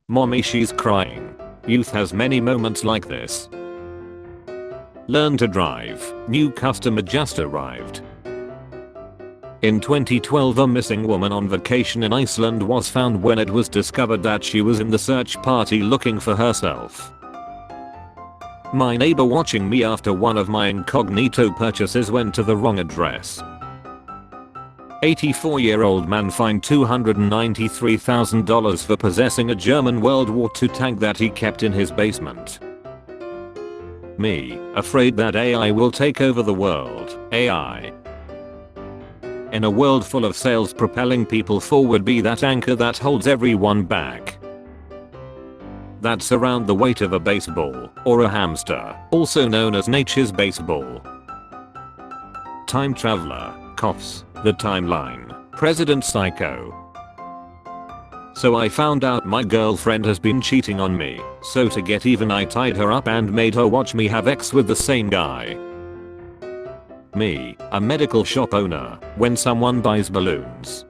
Mommy, she's crying. Youth has many moments like this. Learn to drive. New customer just arrived. In 2012, a missing woman on vacation in Iceland was found when it was discovered that she was in the search party looking for herself. My neighbor watching me after one of my incognito purchases went to the wrong address. 84-year-old man fined $293,000 for possessing a German World War II tank that he kept in his basement. Me, afraid that AI will take over the world. AI. In a world full of sails propelling people forward, be that anchor that holds everyone back. That's around the weight of a baseball, or a hamster, also known as nature's baseball. Time traveler, coughs, the timeline, President Psycho. So I found out my girlfriend has been cheating on me, so to get even I tied her up and made her watch me have sex with the same guy. Me, a medical shop owner, when someone buys balloons.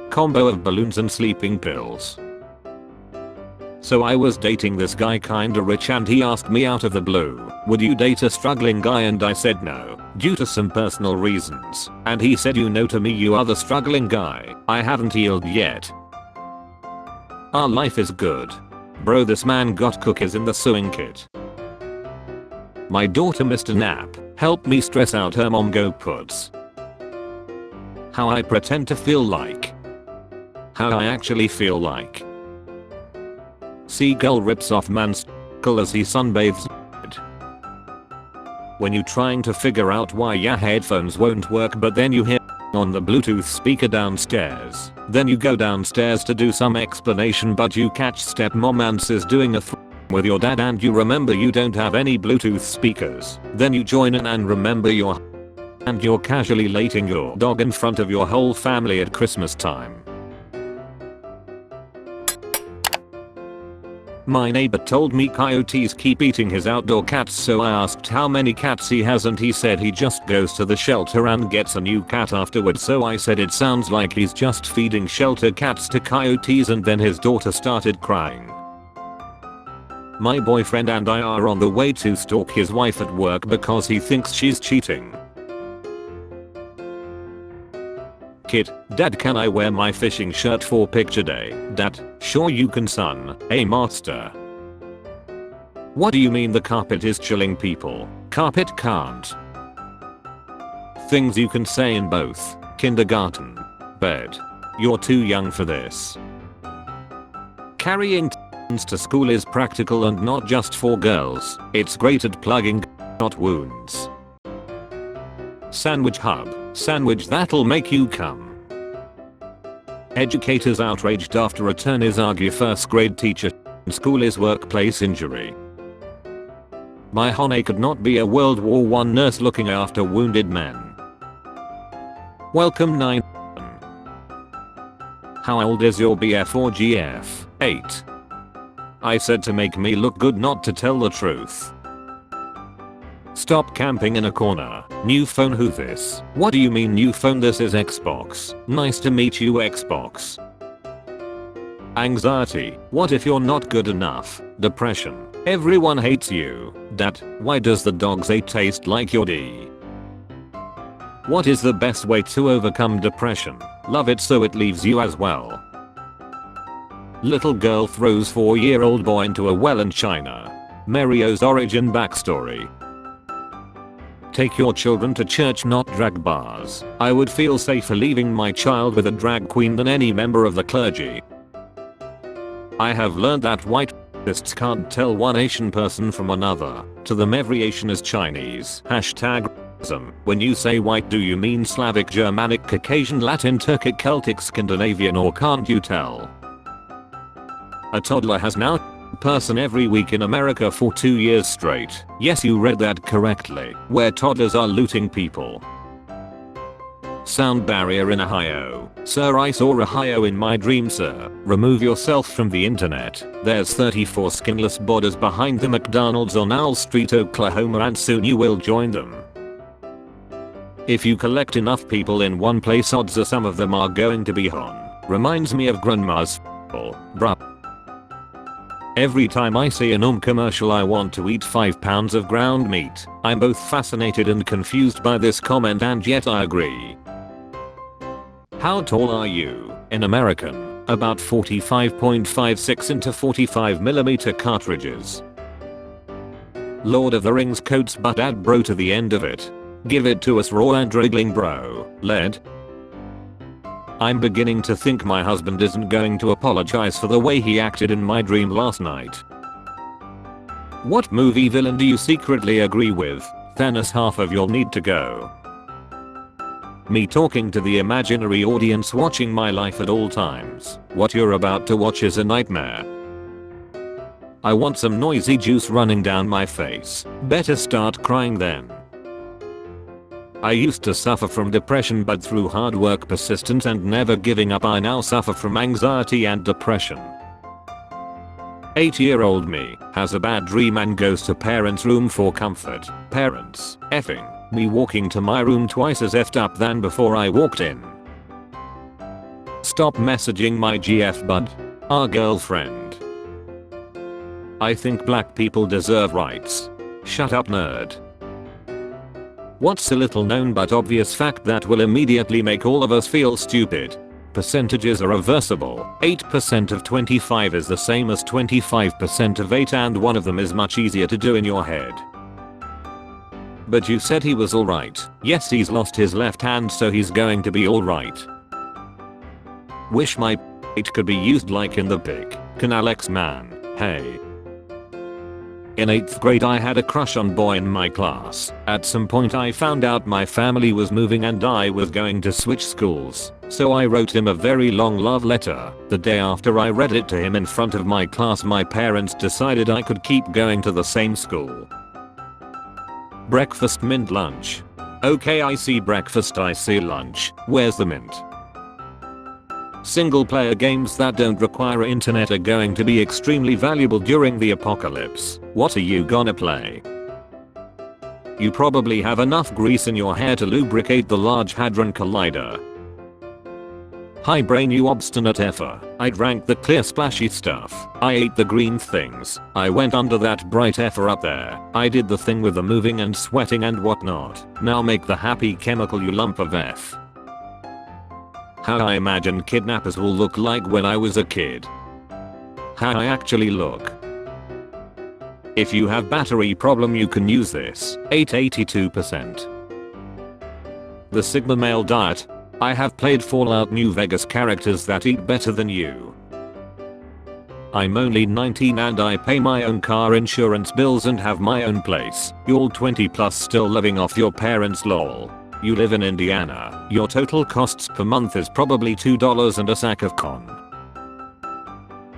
Combo of balloons and sleeping pills. So I was dating this guy kinda rich and he asked me out of the blue, would you date a struggling guy, and I said no, due to some personal reasons, and he said, you know, to me you are the struggling guy, I haven't healed yet. Our life is good. Bro, this man got cookies in the sewing kit. My daughter missed a nap, help me stress out, her mom go puts. How I pretend to feel like. How I actually feel like. Seagull rips off man's skull as he sunbathes. When you trying to figure out why your headphones won't work, but then you hear on the Bluetooth speaker downstairs. Then you go downstairs to do some explanation, but you catch stepmom and sis doing a with your dad, and you remember you don't have any Bluetooth speakers. Then you join in and remember and you're casually lating your dog in front of your whole family at Christmas time. My neighbor told me coyotes keep eating his outdoor cats, so I asked how many cats he has, and he said he just goes to the shelter and gets a new cat afterwards. So I said it sounds like he's just feeding shelter cats to coyotes, and then his daughter started crying. My boyfriend and I are on the way to stalk his wife at work because he thinks she's cheating. Kid, Dad, can I wear my fishing shirt for picture day? Dad, sure you can, son. Hey master. What do you mean the carpet is chilling people? Carpet can't. Things you can say in both kindergarten. Bed. You're too young for this. Carrying to school is practical and not just for girls. It's great at plugging not wounds. Sandwich hub. Sandwich that'll make you come. Educators outraged after attorneys argue first grade teacher school is workplace injury. My honey could not be a World War I nurse looking after wounded men. Welcome 9. How old is your BF or GF? 8. I said to make me look good, not to tell the truth. Stop camping in a corner. New phone, who this? What do you mean new phone? This is Xbox. Nice to meet you, Xbox. Anxiety. What if you're not good enough? Depression. Everyone hates you. Dad, why does the dog's A taste like your D? What is the best way to overcome depression? Love it so it leaves you as well. Little girl throws 4-year-old boy into a well in China. Mario's origin backstory. Take your children to church, not drag bars. I would feel safer leaving my child with a drag queen than any member of the clergy. I have learned that white racists can't tell one Asian person from another. To them every Asian is Chinese. Hashtag racism. When you say white, do you mean Slavic, Germanic, Caucasian, Latin, Turkic, Celtic, Scandinavian, or can't you tell? A toddler has now person every week in America for 2 years straight. Yes, you read that correctly. Where toddlers are looting people. Sound barrier in Ohio. Sir, I saw Ohio in my dream, sir. Remove yourself from the internet. There's 34 skinless bodies behind the McDonald's on Owl Street, Oklahoma, and soon you will join them. If you collect enough people in one place, odds are some of them are going to be on. Reminds me of grandma's bruh. Every time I see an commercial I want to eat 5 pounds of ground meat. I'm both fascinated and confused by this comment, and yet I agree. How tall are you? In American, about 45.56 into 45mm cartridges. Lord of the Rings quotes, but add bro to the end of it. Give it to us raw and wriggling bro. Lead. I'm beginning to think my husband isn't going to apologize for the way he acted in my dream last night. What movie villain do you secretly agree with? Thanos, half of you'll need to go. Me talking to the imaginary audience watching my life at all times. What you're about to watch is a nightmare. I want some noisy juice running down my face. Better start crying then. I used to suffer from depression, but through hard work, persistence and never giving up I now suffer from anxiety and depression. 8-year-old me has a bad dream and goes to parents' room for comfort. Parents effing me walking to my room twice as effed up than before I walked in. Stop messaging my GF bud. Our girlfriend. I think black people deserve rights. Shut up, nerd. What's a little known but obvious fact that will immediately make all of us feel stupid? Percentages are reversible. 8% of 25 is the same as 25% of 8, and one of them is much easier to do in your head. But you said he was alright. Yes, he's lost his left hand, so he's going to be alright. Wish my it could be used like in the pic. Can Alex man? Hey. In 8th grade I had a crush on boy in my class. At some point I found out my family was moving and I was going to switch schools. So I wrote him a very long love letter. The day after I read it to him in front of my class, my parents decided I could keep going to the same school. Breakfast, mint, lunch. Okay, I see breakfast, I see lunch. Where's the mint? Single player games that don't require internet are going to be extremely valuable during the apocalypse. What are you gonna play? You probably have enough grease in your hair to lubricate the Large Hadron Collider. Hi brain, you obstinate effer. I drank the clear splashy stuff. I ate the green things. I went under that bright effer up there. I did the thing with the moving and sweating and whatnot. Now make the happy chemical, you lump of F. How I imagine kidnappers will look like when I was a kid. How I actually look. If you have battery problem you can use this. 82%. The Sigma male diet. I have played Fallout New Vegas characters that eat better than you. I'm only 19 and I pay my own car insurance bills and have my own place. You're 20 plus still living off your parents, lol. You live in Indiana. Your total costs per month is probably $2 and a sack of con.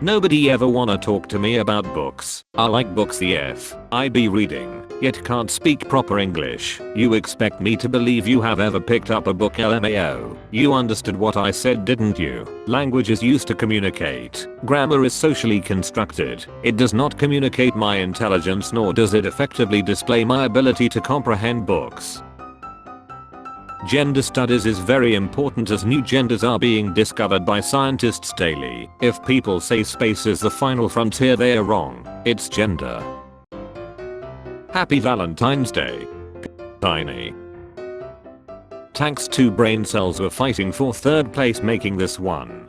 Nobody ever wanna talk to me about books. I like books I be reading, yet can't speak proper English. You expect me to believe you have ever picked up a book? LMAO. You understood what I said, didn't you? Language is used to communicate. Grammar is socially constructed. It does not communicate my intelligence, nor does it effectively display my ability to comprehend books. Gender studies is very important as new genders are being discovered by scientists daily. If people say space is the final frontier, they are wrong. It's gender. Happy Valentine's Day. Tiny. Tank's 2 brain cells were fighting for 3rd place, making this one.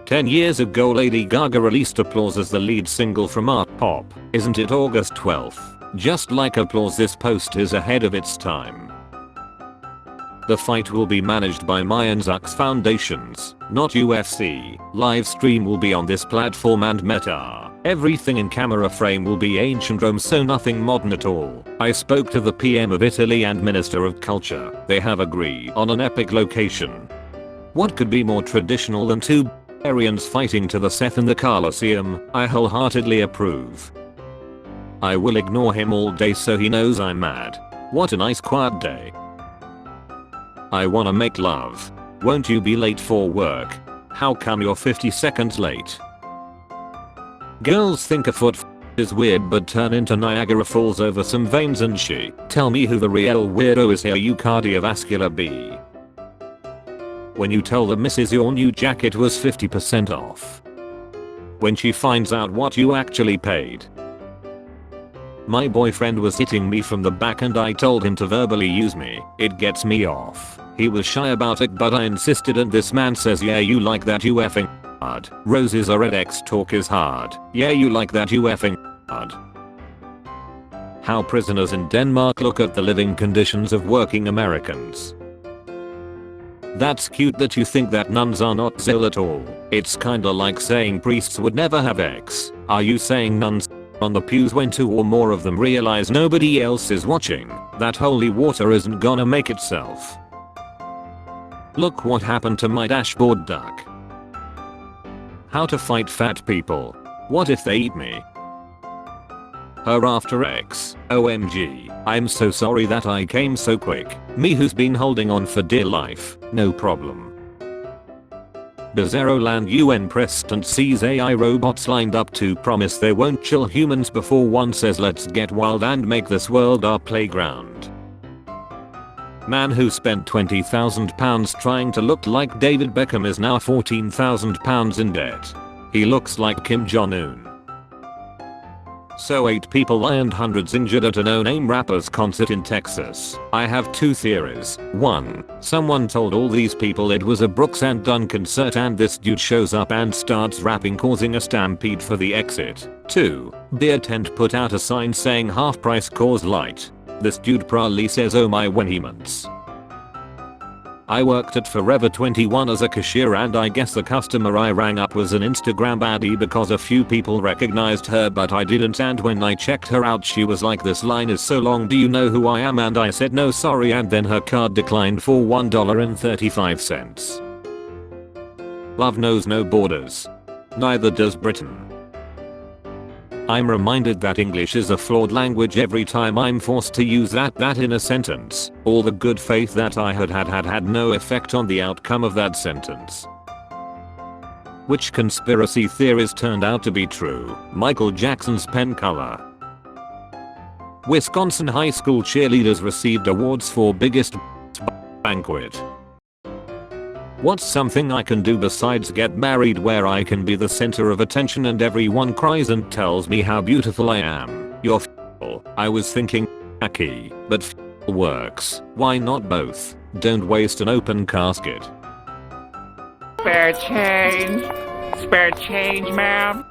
10 years ago Lady Gaga released Applause as the lead single from Art Pop. Isn't it August 12th? Just like Applause, this post is ahead of its time. The fight will be managed by Mayan Zuck's Foundations, not UFC. Live stream will be on this platform and Meta. Everything in camera frame will be ancient Rome, so nothing modern at all. I spoke to the PM of Italy and Minister of Culture. They have agreed on an epic location. What could be more traditional than 2 barbarians fighting to the Seth in the Colosseum? I wholeheartedly approve. I will ignore him all day so he knows I'm mad. What a nice quiet day. I wanna make love. Won't you be late for work? How come you're 50 seconds late? Girls think a foot is weird but turn into Niagara Falls over some veins and she. Tell me who the real weirdo is here, you cardiovascular bee. When you tell the missus your new jacket was 50% off. when she finds out what you actually paid. My boyfriend was hitting me from the back and I told him to verbally use me. It gets me off. He was shy about it but I insisted and this man says yeah you like that you effing hard. Roses are red, X talk is hard. Yeah you like that you effing hard. How prisoners in Denmark look at the living conditions of working Americans. That's cute that you think that nuns are not zeal at all. It's kinda like saying priests would never have sex. Are you saying nuns on the pews when 2 or more of them realize nobody else is watching, that holy water isn't gonna make itself? Look what happened to my dashboard duck. How to fight fat people. What if they eat me? Her after X. OMG. I'm so sorry that I came so quick. Me who's been holding on for dear life. No problem. Bizarro Land UN President sees AI robots lined up to promise they won't chill humans before one says let's get wild and make this world our playground. Man who spent £20,000 trying to look like David Beckham is now £14,000 in debt. He looks like Kim Jong-un. So 8 people die and hundreds injured at a no-name rapper's concert in Texas. I have 2 theories. 1. Someone told all these people it was a Brooks and Dunn concert and this dude shows up and starts rapping causing a stampede for the exit. 2. Beer tent put out a sign saying half price Coors Light. This dude probably says oh my when he months. I worked at Forever 21 as a cashier and I guess the customer I rang up was an Instagram baddie because a few people recognized her but I didn't and when I checked her out she was like this line is so long do you know who I am and I said no sorry and then her card declined for $1.35. Love knows no borders. Neither does Britain. I'm reminded that English is a flawed language every time I'm forced to use that in a sentence. All the good faith that I had no effect on the outcome of that sentence. Which conspiracy theories turned out to be true? Michael Jackson's pen color. Wisconsin high school cheerleaders received awards for biggest banquet. What's something I can do besides get married where I can be the center of attention and everyone cries and tells me how beautiful I am? You're f***able. I was thinking key, but f***able works. Why not both? Don't waste an open casket. Spare change. Spare change, ma'am.